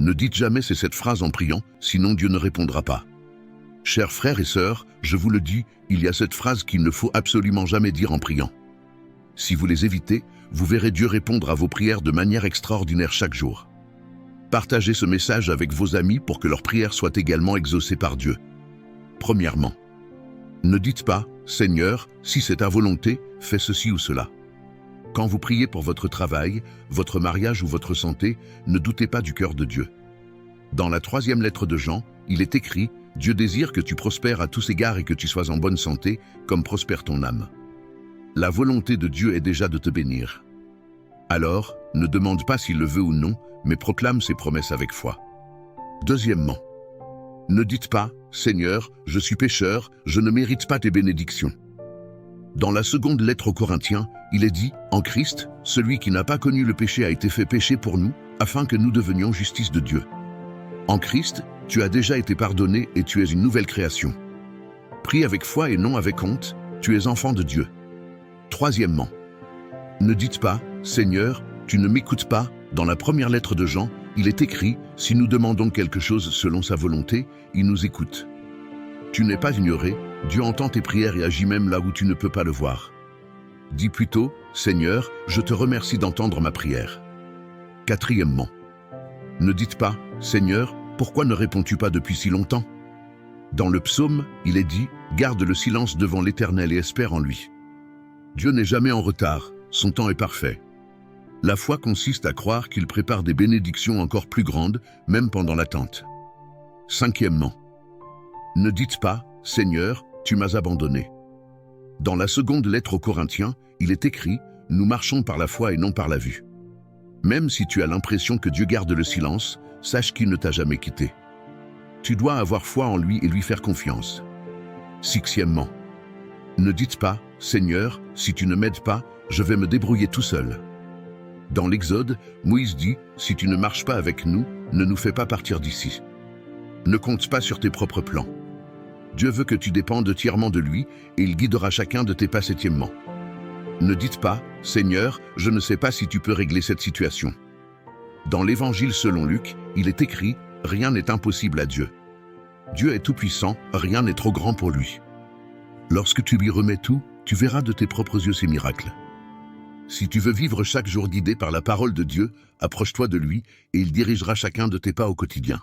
Ne dites jamais cette phrase en priant, sinon Dieu ne répondra pas. Chers frères et sœurs, je vous le dis, il y a cette phrase qu'il ne faut absolument jamais dire en priant. Si vous les évitez, vous verrez Dieu répondre à vos prières de manière extraordinaire chaque jour. Partagez ce message avec vos amis pour que leurs prières soient également exaucées par Dieu. Premièrement, ne dites pas « Seigneur, si c'est ta volonté, fais ceci ou cela ». Quand vous priez pour votre travail, votre mariage ou votre santé, ne doutez pas du cœur de Dieu. Dans la 3e lettre de Jean, il est écrit « Dieu désire que tu prospères à tous égards et que tu sois en bonne santé, comme prospère ton âme ». La volonté de Dieu est déjà de te bénir. Alors, ne demande pas s'il le veut ou non, mais proclame ses promesses avec foi. Deuxièmement, ne dites pas « Seigneur, je suis pécheur, je ne mérite pas tes bénédictions ». Dans la 2e lettre aux Corinthiens, il est dit « En Christ, celui qui n'a pas connu le péché a été fait péché pour nous, afin que nous devenions justice de Dieu. » En Christ, tu as déjà été pardonné et tu es une nouvelle création. Prie avec foi et non avec honte, tu es enfant de Dieu. Troisièmement, ne dites pas « Seigneur, tu ne m'écoutes pas ». Dans la 1re lettre de Jean, il est écrit « Si nous demandons quelque chose selon sa volonté, il nous écoute ». Tu n'es pas ignoré, Dieu entend tes prières et agit même là où tu ne peux pas le voir. Dis plutôt « Seigneur, je te remercie d'entendre ma prière ». Quatrièmement, ne dites pas « Seigneur, pourquoi ne réponds-tu pas depuis si longtemps ?» Dans le psaume, il est dit « Garde le silence devant l'Éternel et espère en lui ». Dieu n'est jamais en retard, son temps est parfait. La foi consiste à croire qu'il prépare des bénédictions encore plus grandes, même pendant l'attente. Cinquièmement, ne dites pas « Seigneur, tu m'as abandonné ». Dans la 2e lettre aux Corinthiens, il est écrit « Nous marchons par la foi et non par la vue ». Même si tu as l'impression que Dieu garde le silence, sache qu'il ne t'a jamais quitté. Tu dois avoir foi en lui et lui faire confiance. Sixièmement, ne dites pas « Seigneur, si tu ne m'aides pas, je vais me débrouiller tout seul ». Dans l'Exode, Moïse dit « Si tu ne marches pas avec nous, ne nous fais pas partir d'ici ». Ne compte pas sur tes propres plans. Dieu veut que tu dépendes entièrement de lui et il guidera chacun de tes pas septièmement. Ne dites pas « Seigneur, je ne sais pas si tu peux régler cette situation ». Dans l'Évangile selon Luc, il est écrit « Rien n'est impossible à Dieu ». Dieu est tout-puissant, rien n'est trop grand pour lui. Lorsque tu lui remets tout, tu verras de tes propres yeux ses miracles. Si tu veux vivre chaque jour guidé par la parole de Dieu, approche-toi de lui et il dirigera chacun de tes pas au quotidien.